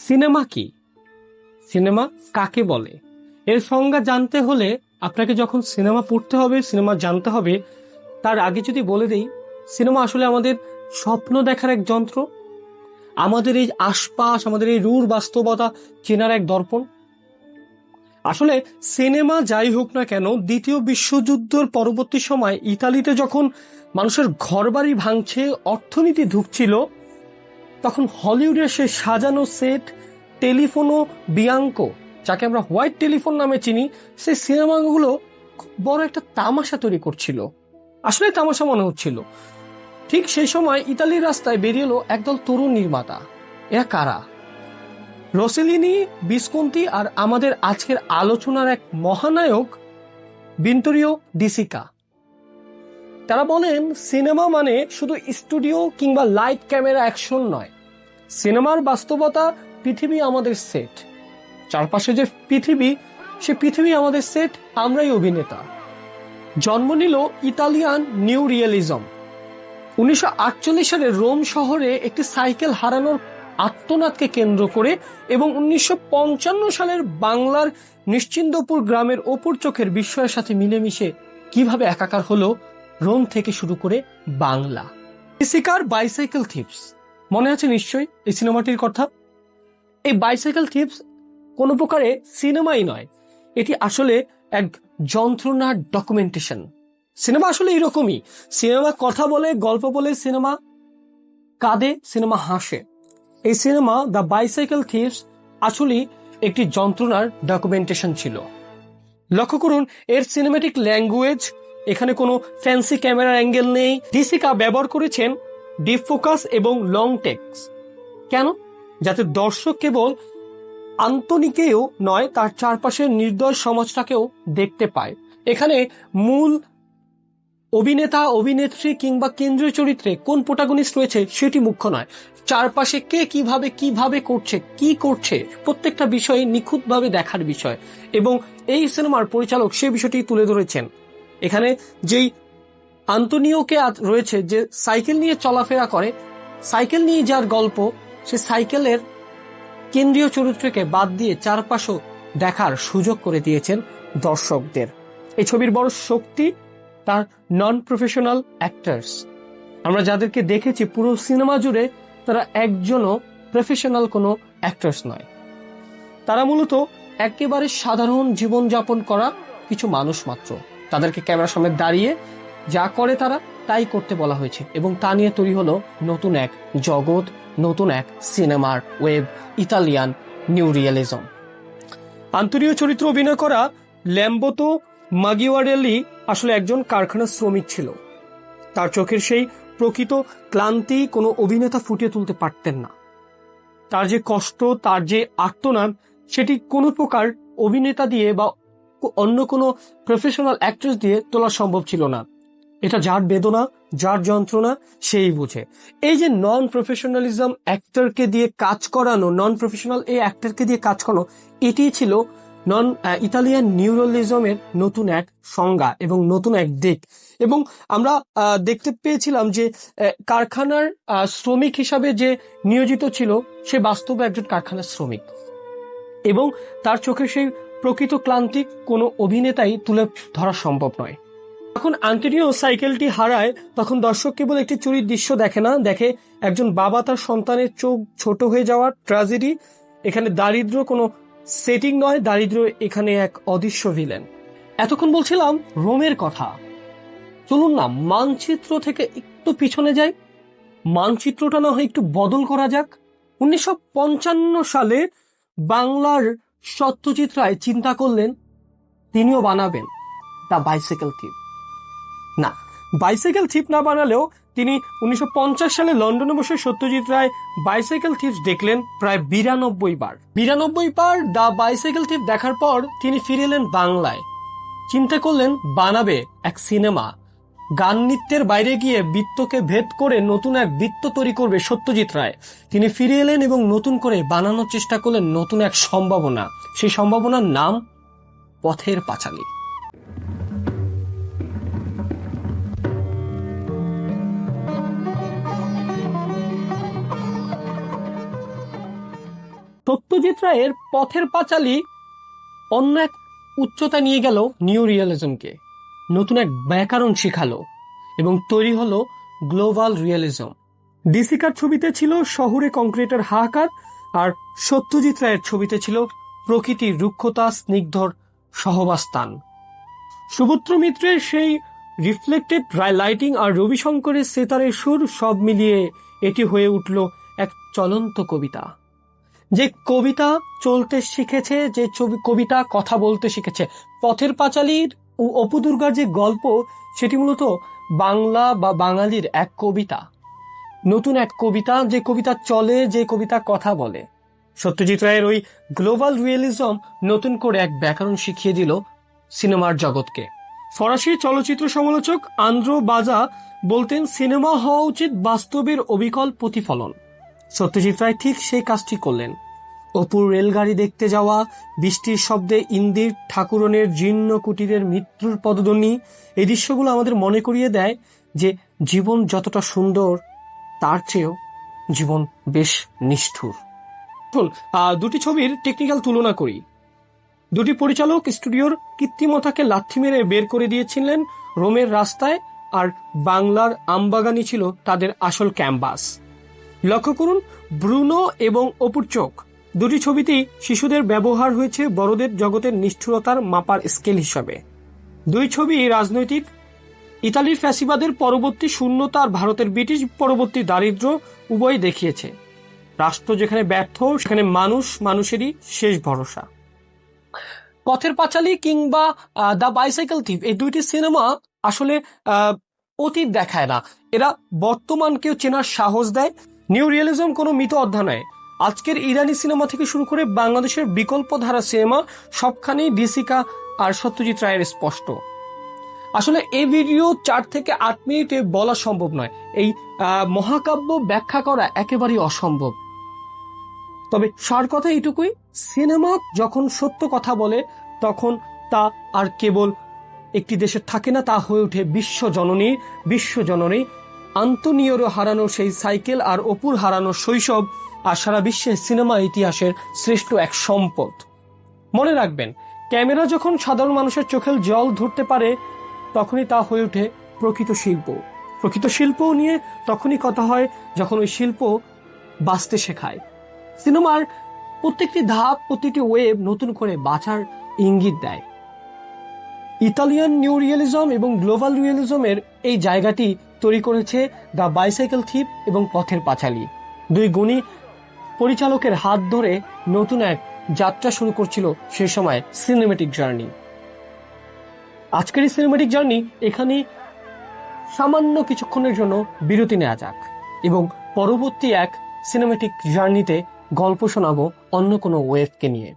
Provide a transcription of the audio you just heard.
Cinema কি? Cinema কাকে বলে? এর সংজ্ঞা জানতে হলে আপনাকে যখন সিনেমা পড়তে হবে, সিনেমা জানতে হবে, তার আগে যদি বলে দেই, সিনেমা আসলে আমাদের স্বপ্ন দেখার এক যন্ত্র, আমাদের এই আশপাশ, আমাদের এই রূঢ় বাস্তবতা চেনার এক দর্পণ। আসলে সিনেমা যাই হোক না কেন, দ্বিতীয় বিশ্বযুদ্ধের পরবর্তী সময় ইতালিতে যখন মানুষের ঘরবাড়ি ভাঙছে, অর্থনীতি ধুঁকছিল, তখন হলিউডের সেই সাজানো সেট, টেলিফোনো বিয়াঙ্কো, যাকে আমরা হোয়াইট টেলিফোন নামে চিনি, সেই সিনেমাগুলো বড় একটা তামাশা তৈরি করছিল। আসলে তামাশা মনে হচ্ছিল। ঠিক সেই সময় ইতালির রাস্তায় বেরিয়ে এলো একদল তরুণ নির্মাতা। এরা কারা? রোসেলিনি, বিসকন্তি আর আমাদের আজকের আলোচনার এক মহানায়ক ভিত্তোরিও ডি সিকা। তারা বলেন সিনেমা মানে শুধু স্টুডিও কিংবা লাইট ক্যামেরা অ্যাকশন নয়, সিনেমার বাস্তবতা পৃথিবী আমাদের সেট, চারপাশে যে পৃথিবী, সে পৃথিবী আমাদের সেট, আমরাই অভিনেতা। জন্ম নিল ইতালিয়ান নিউ রিয়েলিজম 1948 সালে রোম শহরে একটি সাইকেল হারানোর আত্মনাদকে কেন্দ্র করে, এবং 1955 সালের বাংলার নিশ্চিন্দপুর গ্রামের ওপর চোখের বিস্ময়ের সাথে মিলেমিশে কিভাবে একাকার হলো রোম থেকে শুরু করে বাংলা। সিকার বাইসাইকেল থিপস মনে আছে নিশ্চয়ই এই সিনেমাটির কথা। এই বাইসাইকেল থিপস কোনো প্রকারে সিনেমাই নয়, এটি আসলে এক যন্ত্রণার ডকুমেন্টেশন। সিনেমা আসলে এরকমই। সিনেমা কথা বলে, গল্প বলে, সিনেমা কাঁদে, সিনেমা হাসে। এই সিনেমা দ্য বাইসাইকেল থিপস আসলে একটি যন্ত্রণার ডকুমেন্টেশন ছিল। লক্ষ্য করুন এর সিনেম্যাটিক ল্যাঙ্গুয়েজ, এখানে কোনো ফ্যান্সি ক্যামেরা অ্যাঙ্গেল নেই। ডিসিকা ব্যবহার করেছেন ডিপ ফোকাস এবং লং টেক্স। কেন? যাতে দর্শক কেবল আন্তনিকেও নয়, তার চারপাশের নির্দয় সমাজটাকেও দেখতে পায়। এখানে মূল অভিনেতা, অভিনেত্রী কিংবা কেন্দ্রীয় চরিত্রে কোন প্রোটাগনিস্ট রয়েছে সেটি মুখ্য নয়, চারপাশে কে কিভাবে করছে, কি করছে, প্রত্যেকটা বিষয় নিখুঁতভাবে দেখার বিষয়। এবং এই সিনেমার পরিচালক সে বিষয়টি তুলে ধরেছেন। এখানে যেই আন্তনিওকে রয়েছে, যে সাইকেল নিয়ে চলাফেরা করে, সাইকেল নিয়ে যার গল্প, সে সাইকেলের কেন্দ্রীয় চরিত্রকে বাদ দিয়ে চারপাশও দেখার সুযোগ করে দিয়েছেন দর্শকদের। এই ছবির বড় শক্তি তার নন প্রফেশনাল অ্যাক্টার্স। আমরা যাদেরকে দেখেছি পুরো সিনেমা জুড়ে, তারা একজনও প্রফেশনাল কোনো অ্যাক্টার্স নয়। তারা মূলত একেবারে সাধারণ জীবনযাপন করা কিছু মানুষ মাত্র। তাদেরকে ক্যামেরার সামনে দাঁড়িয়ে যা করে তারা তাই করতে বলা হয়েছে, এবং তা নিয়ে তৈরি হলো নতুন এক জগৎ, নতুন এক সিনেমার ওয়েব, ইতালিয়ান নিউ রিয়েলিজম। আন্তরীয় চরিত্র অভিনয় করা ল্যাম্বোতো মাগিওয়ারেলি আসলে একজন কারখানার শ্রমিক ছিল। তার চোখের সেই প্রকৃত ক্লান্তি কোনো অভিনেতা ফুটিয়ে তুলতে পারতেন না। তার যে কষ্ট, তার যে আর্তনাদ, সেটি কোনো প্রকার অভিনেতা দিয়ে বা অন্য কোনো প্রফেশনাল অ্যাক্ট্রেস দিয়ে তোলা সম্ভব ছিল না। এটা যার বেদনা, যার যন্ত্রণা, সেই বুঝে। এই যে নন প্রফেশনালিজম অ্যাক্টরকে দিয়ে কাজ করানো, নন প্রফেশনাল এই অ্যাক্টরকে দিয়ে কাজ করানো, এটি ছিল নন ইতালিয়ান নিউরালিজমের নতুন এক সংজ্ঞা এবং নতুন এক দিক। এবং আমরা দেখতে পেয়েছিলাম যে কারখানার শ্রমিক হিসাবে যে নিয়োজিত ছিল, সে বাস্তবে একজন কারখানার শ্রমিক, এবং তার চোখে সেই প্রকৃত ক্লান্তি কোনো অভিনেতাই তুলে ধরা সম্ভব নয়। যখন আন্তনিও সাইকেলটি হারায়, তখন দর্শক কেবল একটি চুরির দৃশ্য দেখে না, দেখে একজন বাবা তার সন্তানের চোখ ছোট হয়ে যাওয়ার ট্র্যাজেডি। এখানে দারিদ্র কোনো সেটিং নয়, দারিদ্র এখানে এক অদৃশ্য ভিলেন। এতক্ষণ বলছিলাম রোমের কথা, চলুন না মানচিত্র থেকে একটু পিছনে যাই, মানচিত্রটা না হয় একটু বদল করা যাক। 1955 সালে বাংলার সত্যজিৎ রায় চিন্তা করলেন তিনিও বানাবেন দ্য বাইসাইকেল থিপ। না, বাইসাইকেল থিপ না বানালেও তিনি 1950 সালে লন্ডনে বসে সত্যজিৎ রায় বাইসাইকেল থিপস দেখলেন প্রায় 92 বার। 92 বার দ্য বাইসাইকেল থিপ দেখার পর তিনি ফিরে এলেন বাংলায়। চিন্তা করলেন বানাবে এক সিনেমা, গান নৃত্যের বাইরে গিয়ে বৃত্তকে ভেদ করে নতুন এক বৃত্ত তৈরি করবে সত্যজিৎ রায়। তিনি ফিরে এলেন এবং নতুন করে বানানোর চেষ্টা করলেন নতুন এক সম্ভাবনা। সেই সম্ভাবনার নাম পথের পাঁচালী। সত্যজিৎ রায়ের পথের পাঁচালী অন্য এক উচ্চতা নিয়ে গেল নিউ রিয়েলিজমকে, নতুন এক ব্যাকরণ শিখালো এবং তৈরি হলো গ্লোবাল রিয়েলিজম। ডিসিকার ছবিতে ছিল শহুরে কংক্রিটের হাহাকার, আর সত্যজিৎ রায়ের ছবিতে ছিল প্রকৃতির রুক্ষতা, স্নিগ্ধর সহবাস্থান। সুভদ্র মিত্রের সেই রিফ্লেক্টেড লাইটিং আর রবিশঙ্করের সেতারের সুর সব মিলিয়ে এটি হয়ে উঠল এক চলন্ত কবিতা। যে কবিতা চলতে শিখেছে, যে কবিতা কথা বলতে শিখেছে। পথের পাঁচালীর ও অপু দুর্গার যে গল্প, সেটি মূলত বাংলা বা বাঙালির এক কবিতা, নতুন এক কবিতা, যে কবিতা চলে, যে কবিতা কথা বলে। সত্যজিৎ রায়ের ওই গ্লোবাল রিয়েলিজম নতুন করে এক ব্যাকরণ শিখিয়ে দিল সিনেমার জগৎকে। ফরাসি চলচ্চিত্র সমালোচক আন্দ্রো বাজা বলতেন, সিনেমা হওয়া উচিত বাস্তবের অবিকল প্রতিফলন। সত্যজিৎ রায় ঠিক সেই কাজটি করলেন। অপুর রেলগাড়ি দেখতে যাওয়া, বৃষ্টির শব্দে ইন্দির ঠাকুরনের জীর্ণ কুটিরের মৃত্যুর পদধ্বনি, এই দৃশ্যগুলো আমাদের মনে করিয়ে দেয় যে জীবন যতটা সুন্দর তার চেয়েও জীবন বেশ নিষ্ঠুর। দুটি ছবির টেকনিক্যাল তুলনা করি। দুটি পরিচালক স্টুডিওর কৃত্রিমতাকে লাথি মেরে বের করে দিয়েছিলেন রোমের রাস্তায়, আর বাংলার আমবাগানই ছিল তাদের আসল ক্যানভাস। লক্ষ্য করুন, ব্রুনো এবং অপুর চোখ, দুটি ছবিতেই শিশুদের ব্যবহার হয়েছে বড়দের জগতের নিষ্ঠুরতার মাপার স্কেল হিসাবে। দুই ছবি রাজনৈতিক, ইতালির ফ্যাসিবাদের পরবর্তী শূন্যতা আর ভারতের ব্রিটিশ পরবর্তী দারিদ্র্য উভয় দেখিয়েছে। রাষ্ট্র যেখানে ব্যর্থ, সেখানে মানুষ মানুষেরই শেষ ভরসা। পথের পাঁচালী কিংবা দ্য বাইসাইকেল থিফ, এই দুইটি সিনেমা আসলে অতীত দেখায় না, এরা বর্তমানকেও চেনার সাহস দেয়। নিউ রিয়েলিজম কোনো মৃত অধ্যায় নয়। আজকের ইরানি সিনেমা থেকে শুরু করে বাংলাদেশের বিকল্প ধারা সিনেমা, সবখানেই ডিসিকা আর সত্যজিৎ রায়ের স্পষ্ট। আসলে এই ভিডিও 4 থেকে 8 মিনিটে বলা সম্ভব নয়, এই মহাকাব্য ব্যাখ্যা করা একেবারেই অসম্ভব। তবে সার কথা এইটুকুই, সিনেমা যখন সত্য কথা বলে তখন তা আর কেবল একটি দেশে থাকে না, তা হয়ে ওঠে বিশ্বজননী। আন্তনিয়রও হারানো সেই সাইকেল আর অপুর হারানো শৈশব আর সারা বিশ্বের সিনেমা ইতিহাসের শ্রেষ্ঠ এক সম্পদ। মনে রাখবেন, ক্যামেরা যখন সাধারণ মানুষের চোখের জল ধরতে পারে তখনই তা হয়ে ওঠে প্রকৃত শিল্প। প্রকৃত শিল্প নিয়ে তখনই কথা হয় যখন ওই শিল্প বাঁচতে শেখায়। সিনেমার প্রত্যেকটি ধাপ, প্রতিটি ওয়েব নতুন করে বাঁচার ইঙ্গিত দেয়। ইতালিয়ান নিউ রিয়েলিজম এবং গ্লোবাল রিয়েলিজমের এই জায়গাটি তৈরি করেছে দ্য বাইসাইকেল থিফ এবং পথের পাঁচালী। দুই গুণী পরিচালকের হাত ধরে নতুন এক যাত্রা শুরু করছিল সেই সময় সিনেমেটিক জার্নি। আজকের এই সিনেমেটিক জার্নি এখানে সামান্য কিছুক্ষণের জন্য বিরতি নেওয়া যাক এবং পরবর্তী এক সিনেমেটিক জার্নিতে গল্প শোনাবো অন্য কোনো ওয়েবকে নিয়ে।